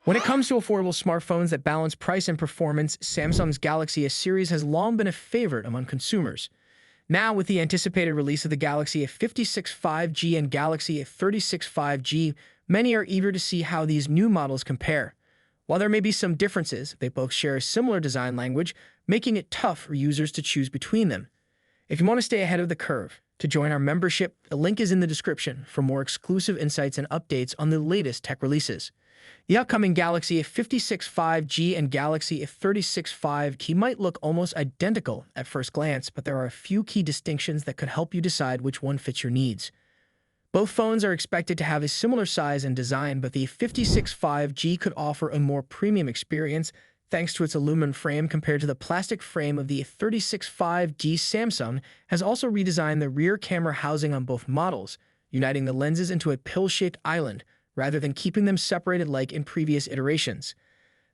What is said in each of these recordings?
When it comes to affordable smartphones that balance price and performance, Samsung's Galaxy A series has long been a favorite among consumers. Now, with the anticipated release of the Galaxy A56 5G and Galaxy A36 5G, many are eager to see how these new models compare. While there may be some differences, they both share a similar design language, making it tough for users to choose between them. If you want to stay ahead of the curve, to join our membership, the link is in the description for more exclusive insights and updates on the latest tech releases. The upcoming Galaxy A56 5G and Galaxy A36 5G might look almost identical at first glance, but there are a few key distinctions that could help you decide which one fits your needs. Both phones are expected to have a similar size and design, but the A56 5G could offer a more premium experience thanks to its aluminum frame compared to the plastic frame of the A36 5G. Samsung has also redesigned the rear camera housing on both models, uniting the lenses into a pill-shaped island, rather than keeping them separated like in previous iterations.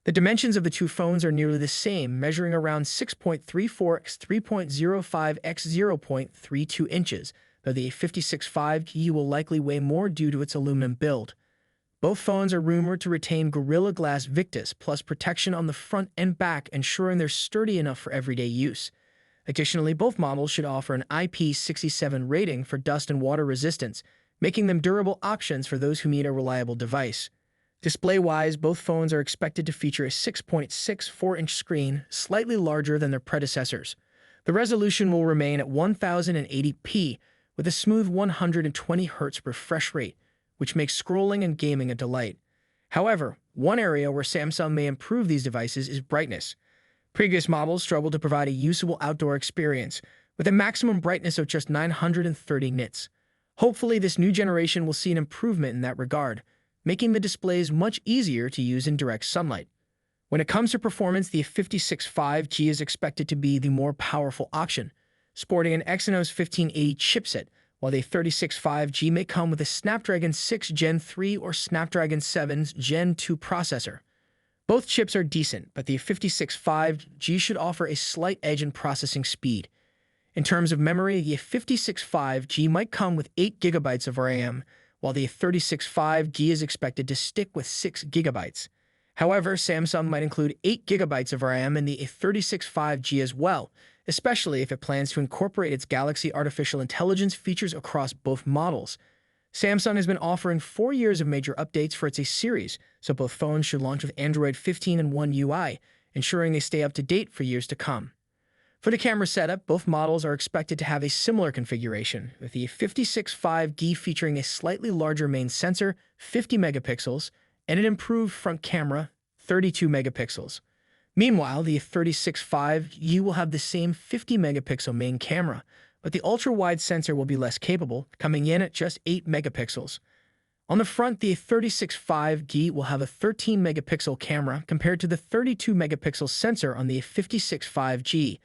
The dimensions of the two phones are nearly the same, measuring around 6.34 x 3.05 x 0.32 inches, though the A56 5G will likely weigh more due to its aluminum build. Both phones are rumored to retain Gorilla Glass Victus plus protection on the front and back, ensuring they're sturdy enough for everyday use. Additionally, both models should offer an IP67 rating for dust and water resistance, making them durable options for those who need a reliable device. Display-wise, both phones are expected to feature a 6.64-inch screen, slightly larger than their predecessors. The resolution will remain at 1080p, with a smooth 120 Hz refresh rate, which makes scrolling and gaming a delight. However, one area where Samsung may improve these devices is brightness. Previous models struggled to provide a usable outdoor experience, with a maximum brightness of just 930 nits. Hopefully, this new generation will see an improvement in that regard, making the displays much easier to use in direct sunlight. When it comes to performance, the A56 5G is expected to be the more powerful option, sporting an Exynos 1580 chipset, while the A36 5G may come with a Snapdragon 6 Gen 3 or Snapdragon 7 Gen 2 processor. Both chips are decent, but the A56 5G should offer a slight edge in processing speed. In terms of memory, the A56 5G might come with 8 GB of RAM, while the A36 5G is expected to stick with 6 GB. However, Samsung might include 8 GB of RAM in the A36 5G as well, especially if it plans to incorporate its Galaxy artificial intelligence features across both models. Samsung has been offering 4 years of major updates for its A series, so both phones should launch with Android 15 and One UI, ensuring they stay up to date for years to come. For the camera setup, both models are expected to have a similar configuration, with the A56 5G featuring a slightly larger main sensor, 50 megapixels, and an improved front camera, 32 megapixels. Meanwhile, the A36 5G will have the same 50 megapixel main camera, but the ultra-wide sensor will be less capable, coming in at just 8 megapixels. On the front, the A36 5G will have a 13 megapixel camera compared to the 32 megapixel sensor on the A56 5G.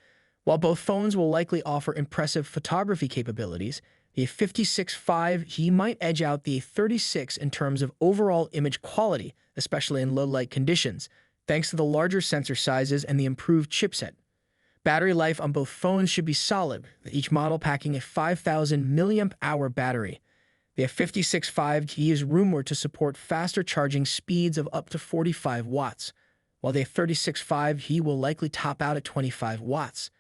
While both phones will likely offer impressive photography capabilities, the A56 5G might edge out the A36 in terms of overall image quality, especially in low-light conditions, thanks to the larger sensor sizes and the improved chipset. Battery life on both phones should be solid, with each model packing a 5,000 mAh battery. The A56 5G is rumored to support faster charging speeds of up to 45 watts, while the A36 5G will likely top out at 25 watts.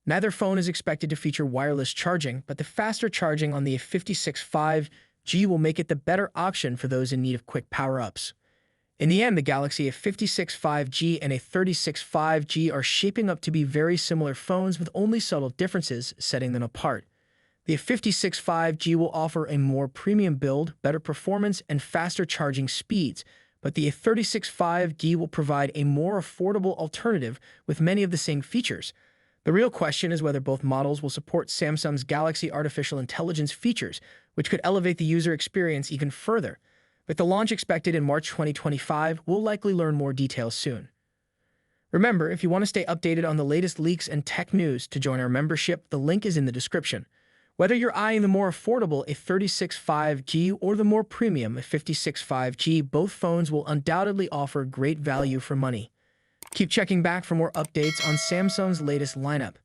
Neither phone is expected to feature wireless charging, but the faster charging on the A56 5G will make it the better option for those in need of quick power-ups. In the end, the Galaxy A56 5G and A36 5G are shaping up to be very similar phones with only subtle differences setting them apart. The A56 5G will offer a more premium build, better performance, and faster charging speeds, but the A36 5G will provide a more affordable alternative with many of the same features. The real question is whether both models will support Samsung's Galaxy artificial intelligence features, which could elevate the user experience even further. With the launch expected in March 2025, we'll likely learn more details soon. Remember, if you want to stay updated on the latest leaks and tech news, to join our membership, the link is in the description. Whether you're eyeing the more affordable A36 5G or the more premium A56 5G, both phones will undoubtedly offer great value for money. Keep checking back for more updates on Samsung's latest lineup.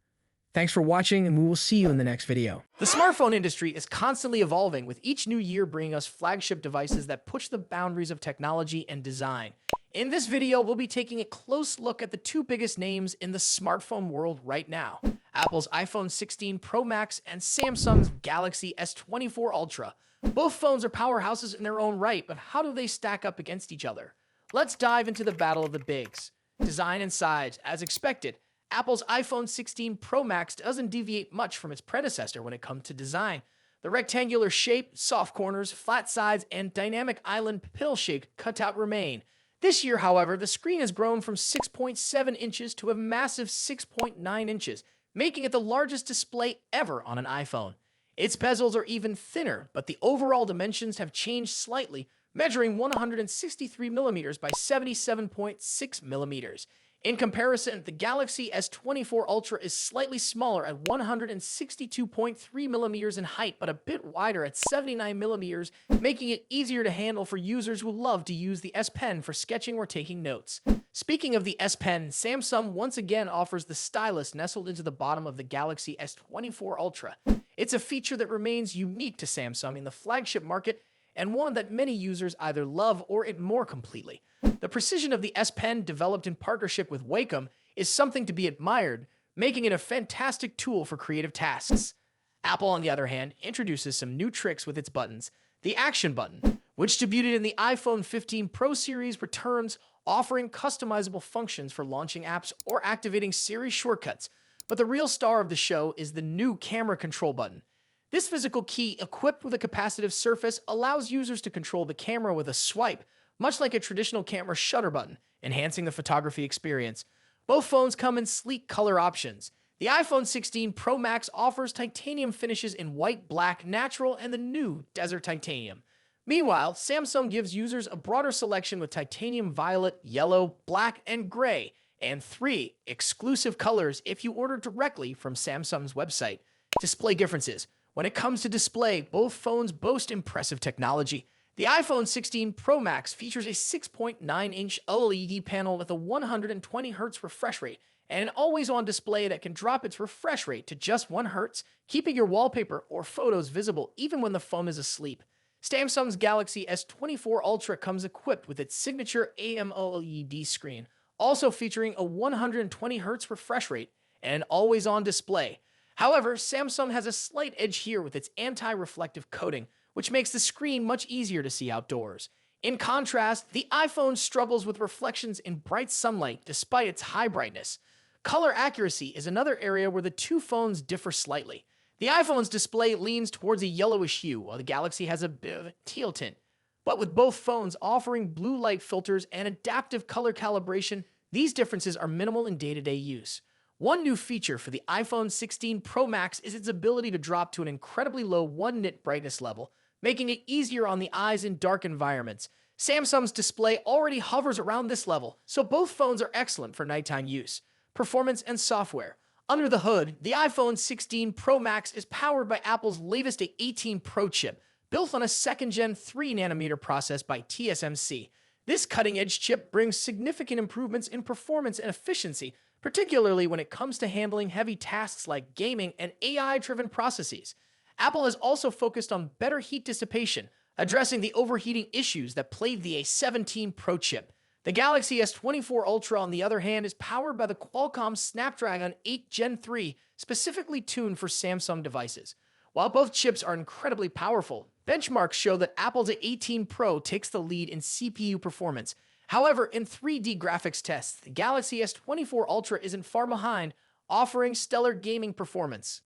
Thanks for watching, and we will see you in the next video. The smartphone industry is constantly evolving, with each new year bringing us flagship devices that push the boundaries of technology and design. In this video, we'll be taking a close look at the two biggest names in the smartphone world right now, Apple's iPhone 16 Pro Max and Samsung's Galaxy S24 Ultra. Both phones are powerhouses in their own right, but how do they stack up against each other? Let's dive into the battle of the bigs. Design and size. As expected, Apple's iPhone 16 Pro Max doesn't deviate much from its predecessor when it comes to design. The rectangular shape, soft corners, flat sides, and dynamic island pill-shaped cutout remain. This year, however, the screen has grown from 6.7 inches to a massive 6.9 inches, making it the largest display ever on an iPhone. Its bezels are even thinner, but the overall dimensions have changed slightly, measuring 163 millimeters by 77.6 millimeters. In comparison, the Galaxy S24 Ultra is slightly smaller at 162.3 millimeters in height, but a bit wider at 79 millimeters, making it easier to handle for users who love to use the S Pen for sketching or taking notes. Speaking of the S Pen, Samsung once again offers the stylus nestled into the bottom of the Galaxy S24 Ultra. It's a feature that remains unique to Samsung in the flagship market, and one that many users either love or ignore completely. The precision of the S Pen, developed in partnership with Wacom, is something to be admired, making it a fantastic tool for creative tasks. Apple, on the other hand, introduces some new tricks with its buttons. The Action button, which debuted in the iPhone 15 Pro series, returns, offering customizable functions for launching apps or activating Siri shortcuts. But the real star of the show is the new Camera Control button. This physical key, equipped with a capacitive surface, allows users to control the camera with a swipe, much like a traditional camera shutter button, enhancing the photography experience. Both phones come in sleek color options. The iPhone 16 Pro Max offers titanium finishes in white, black, natural, and the new Desert Titanium. Meanwhile, Samsung gives users a broader selection with titanium violet, yellow, black, and gray, and 3 exclusive colors if you order directly from Samsung's website. Display differences. When it comes to display, both phones boast impressive technology. The iPhone 16 Pro Max features a 6.9-inch OLED panel with a 120Hz refresh rate and an always-on display that can drop its refresh rate to just 1 Hz, keeping your wallpaper or photos visible even when the phone is asleep. Samsung's Galaxy S24 Ultra comes equipped with its signature AMOLED screen, also featuring a 120Hz refresh rate and an always-on display. However, Samsung has a slight edge here with its anti-reflective coating, which makes the screen much easier to see outdoors. In contrast, the iPhone struggles with reflections in bright sunlight despite its high brightness. Color accuracy is another area where the two phones differ slightly. The iPhone's display leans towards a yellowish hue, while the Galaxy has a bit of a teal tint. But with both phones offering blue light filters and adaptive color calibration, these differences are minimal in day-to-day use. One new feature for the iPhone 16 Pro Max is its ability to drop to an incredibly low 1-nit brightness level, making it easier on the eyes in dark environments. Samsung's display already hovers around this level, so both phones are excellent for nighttime use. Performance and software. Under the hood, the iPhone 16 Pro Max is powered by Apple's latest A18 Pro chip, built on a second-gen 3nm process by TSMC. This cutting-edge chip brings significant improvements in performance and efficiency, particularly when it comes to handling heavy tasks like gaming and AI-driven processes. Apple has also focused on better heat dissipation, addressing the overheating issues that plagued the A17 Pro chip. The Galaxy S24 Ultra, on the other hand, is powered by the Qualcomm Snapdragon 8 Gen 3, specifically tuned for Samsung devices. While both chips are incredibly powerful, benchmarks show that Apple's A18 Pro takes the lead in CPU performance. However, in 3D graphics tests, the Galaxy S24 Ultra isn't far behind, offering stellar gaming performance.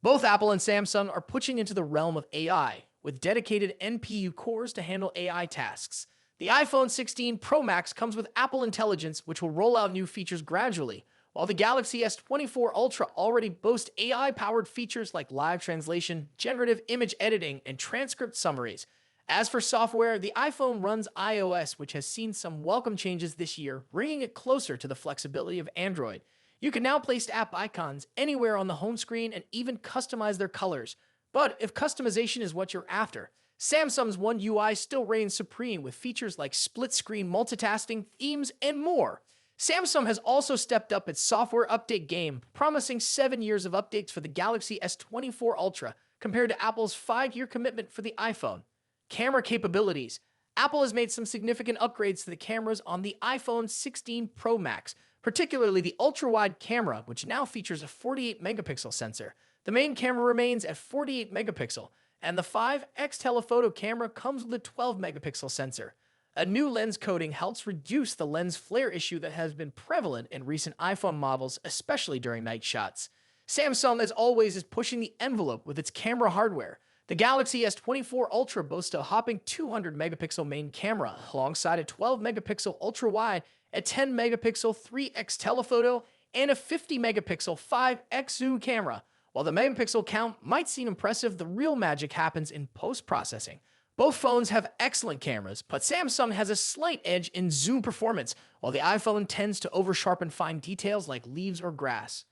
Both Apple and Samsung are pushing into the realm of AI, with dedicated NPU cores to handle AI tasks. The iPhone 16 Pro Max comes with Apple Intelligence, which will roll out new features gradually, while the Galaxy S24 Ultra already boasts AI-powered features like live translation, generative image editing, and transcript summaries. As for software, the iPhone runs iOS, which has seen some welcome changes this year, bringing it closer to the flexibility of Android. You can now place app icons anywhere on the home screen and even customize their colors. But if customization is what you're after, Samsung's One UI still reigns supreme with features like split-screen multitasking, themes, and more. Samsung has also stepped up its software update game, promising 7 years of updates for the Galaxy S24 Ultra, compared to Apple's 5-year commitment for the iPhone. Camera capabilities. Apple has made some significant upgrades to the cameras on the iPhone 16 Pro Max, particularly the ultra-wide camera, which now features a 48 megapixel sensor. The main camera remains at 48 megapixel, and the 5x telephoto camera comes with a 12 megapixel sensor. A new lens coating helps reduce the lens flare issue that has been prevalent in recent iPhone models, especially during night shots. Samsung, as always, is pushing the envelope with its camera hardware. The Galaxy S24 Ultra boasts a hopping 200 megapixel main camera, alongside a 12 megapixel ultra wide, a 10 megapixel 3x telephoto, and a 50 megapixel 5x zoom camera. While the megapixel count might seem impressive, the real magic happens in post-processing. Both phones have excellent cameras, but Samsung has a slight edge in zoom performance, while the iPhone tends to over-sharpen fine details like leaves or grass.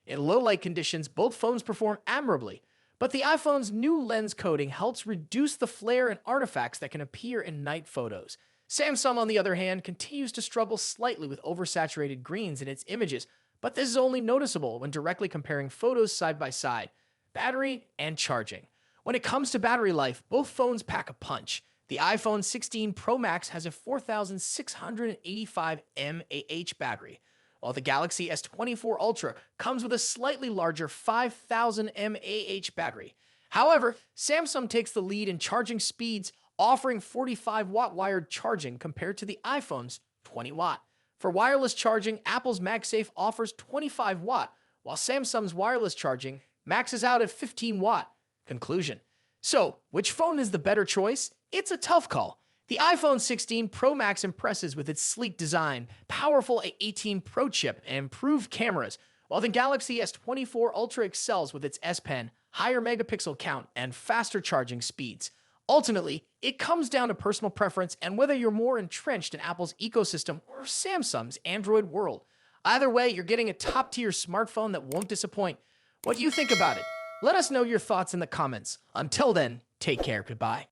In low-light conditions, both phones perform admirably, but the iPhone's new lens coating helps reduce the flare and artifacts that can appear in night photos. Samsung, on the other hand, continues to struggle slightly with oversaturated greens in its images, but this is only noticeable when directly comparing photos side by side. Battery and charging. When it comes to battery life, both phones pack a punch. The iPhone 16 Pro Max has a 4,685 mAh battery, while the Galaxy S24 Ultra comes with a slightly larger 5,000 mAh battery. However, Samsung takes the lead in charging speeds, offering 45-watt wired charging compared to the iPhone's 20-watt. For wireless charging, Apple's MagSafe offers 25-watt, while Samsung's wireless charging maxes out at 15-watt. Conclusion. So, which phone is the better choice? It's a tough call. The iPhone 16 Pro Max impresses with its sleek design, powerful A18 Pro chip, and improved cameras, while the Galaxy S24 Ultra excels with its S Pen, higher megapixel count, and faster charging speeds. Ultimately, it comes down to personal preference and whether you're more entrenched in Apple's ecosystem or Samsung's Android world. Either way, you're getting a top-tier smartphone that won't disappoint. What do you think about it? Let us know your thoughts in the comments. Until then, take care. Goodbye.